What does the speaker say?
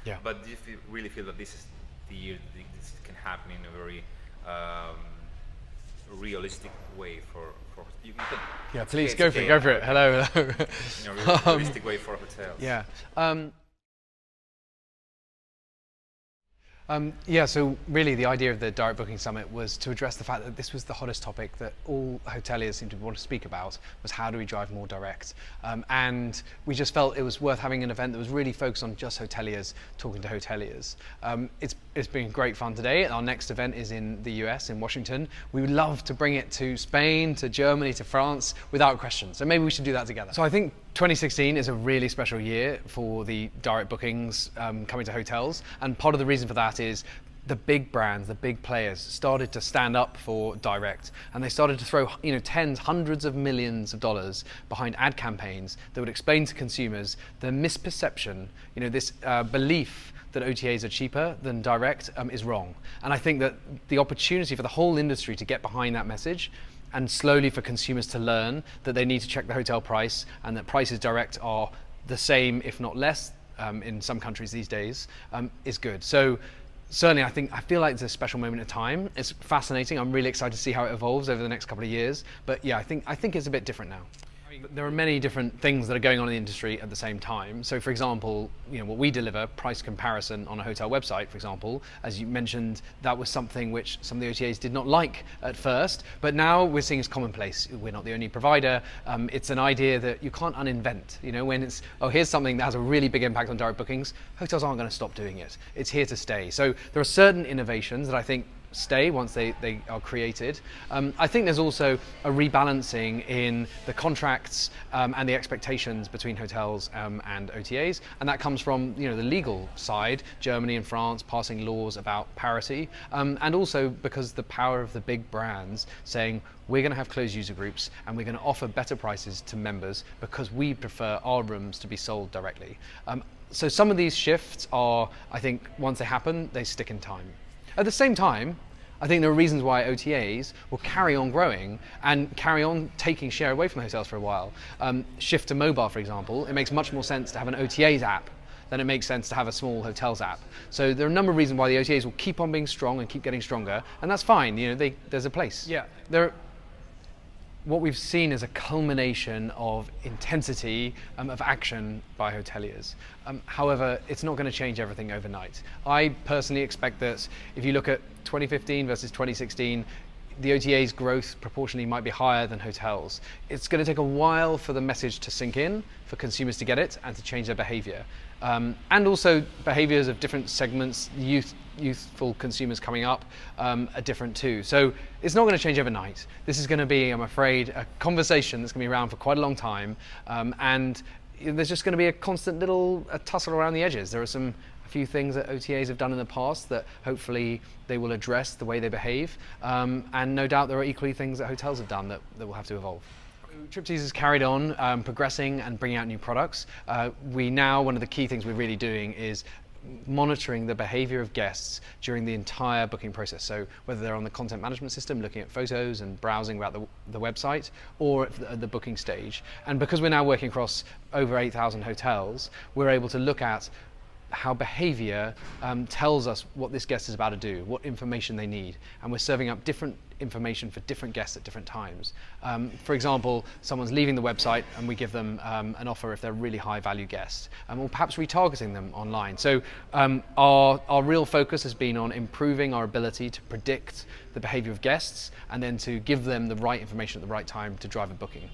Yeah. But do you really feel that this is the year that this can happen in a very realistic way for you can Yeah, please go for it. Go for it. Hello, hello. in a realistic way for hotels? Yeah. Yeah, so really the idea of the Direct Booking Summit was to address the fact that this was the hottest topic that all hoteliers seemed to want to speak about, was how do we drive more direct? And we just felt it was worth having an event that was really focused on just hoteliers talking to hoteliers. It's been great fun today. Our next event is in the US, in Washington. We would love to bring it to Spain, to Germany, to France, without question. So maybe we should do that together. So I think 2016 is a really special year for the direct bookings coming to hotels, and part of the reason for that is the big brands, the big players started to stand up for direct, and they started to throw tens, hundreds of millions of dollars behind ad campaigns that would explain to consumers the misperception, this belief that OTAs are cheaper than direct is wrong. And I think that the opportunity for the whole industry to get behind that message, and slowly for consumers to learn that they need to check the hotel price and that prices direct are the same, if not less, in some countries these days, is good. So certainly I feel like it's a special moment in time. It's fascinating. I'm really excited to see how it evolves over the next couple of years. But yeah, I think it's a bit different now. There are many different things that are going on in the industry at the same time. So for example, what we deliver, price comparison on a hotel website, for example, as you mentioned, that was something which some of the OTAs did not like at first, but now we're seeing it's commonplace. We're not the only provider. It's an idea that you can't uninvent. When it's, here's something that has a really big impact on direct bookings, hotels aren't going to stop doing it. It's here to stay. So there are certain innovations that I think stay once they are created. I think there's also a rebalancing in the contracts and the expectations between hotels and OTAs, and that comes from the legal side, Germany and France passing laws about parity, and also because the power of the big brands saying we're going to have closed user groups and we're going to offer better prices to members because we prefer our rooms to be sold directly. So some of these shifts are, I think, once they happen, they stick in time. At the same time, I think there are reasons why OTAs will carry on growing and carry on taking share away from hotels for a while. Shift to mobile, for example, it makes much more sense to have an OTAs app than it makes sense to have a small hotels app. So there are a number of reasons why the OTAs will keep on being strong and keep getting stronger, and that's fine. There's a place. Yeah, what we've seen is a culmination of intensity of action by hoteliers. However, it's not going to change everything overnight. I personally expect that if you look at 2015 versus 2016, the OTA's growth proportionally might be higher than hotels. It's going to take a while for the message to sink in, for consumers to get it and to change their behavior. And also behaviors of different segments, youthful consumers coming up are different too. So it's not going to change overnight. This is going to be, I'm afraid, a conversation that's going to be around for quite a long time. And there's just going to be a constant little tussle around the edges. There are a few things that OTAs have done in the past that hopefully they will address the way they behave. And no doubt there are equally things that hotels have done that will have to evolve. Triptease has carried on progressing and bringing out new products. One of the key things we're really doing is monitoring the behavior of guests during the entire booking process. So whether they're on the content management system, looking at photos and browsing about the website, or at the booking stage. And because we're now working across over 8,000 hotels, we're able to look at how behavior tells us what this guest is about to do, what information they need, and we're serving up different information for different guests at different times. For example, someone's leaving the website and we give them an offer if they're a really high value guest, or perhaps retargeting them online. So our real focus has been on improving our ability to predict the behavior of guests and then to give them the right information at the right time to drive a booking.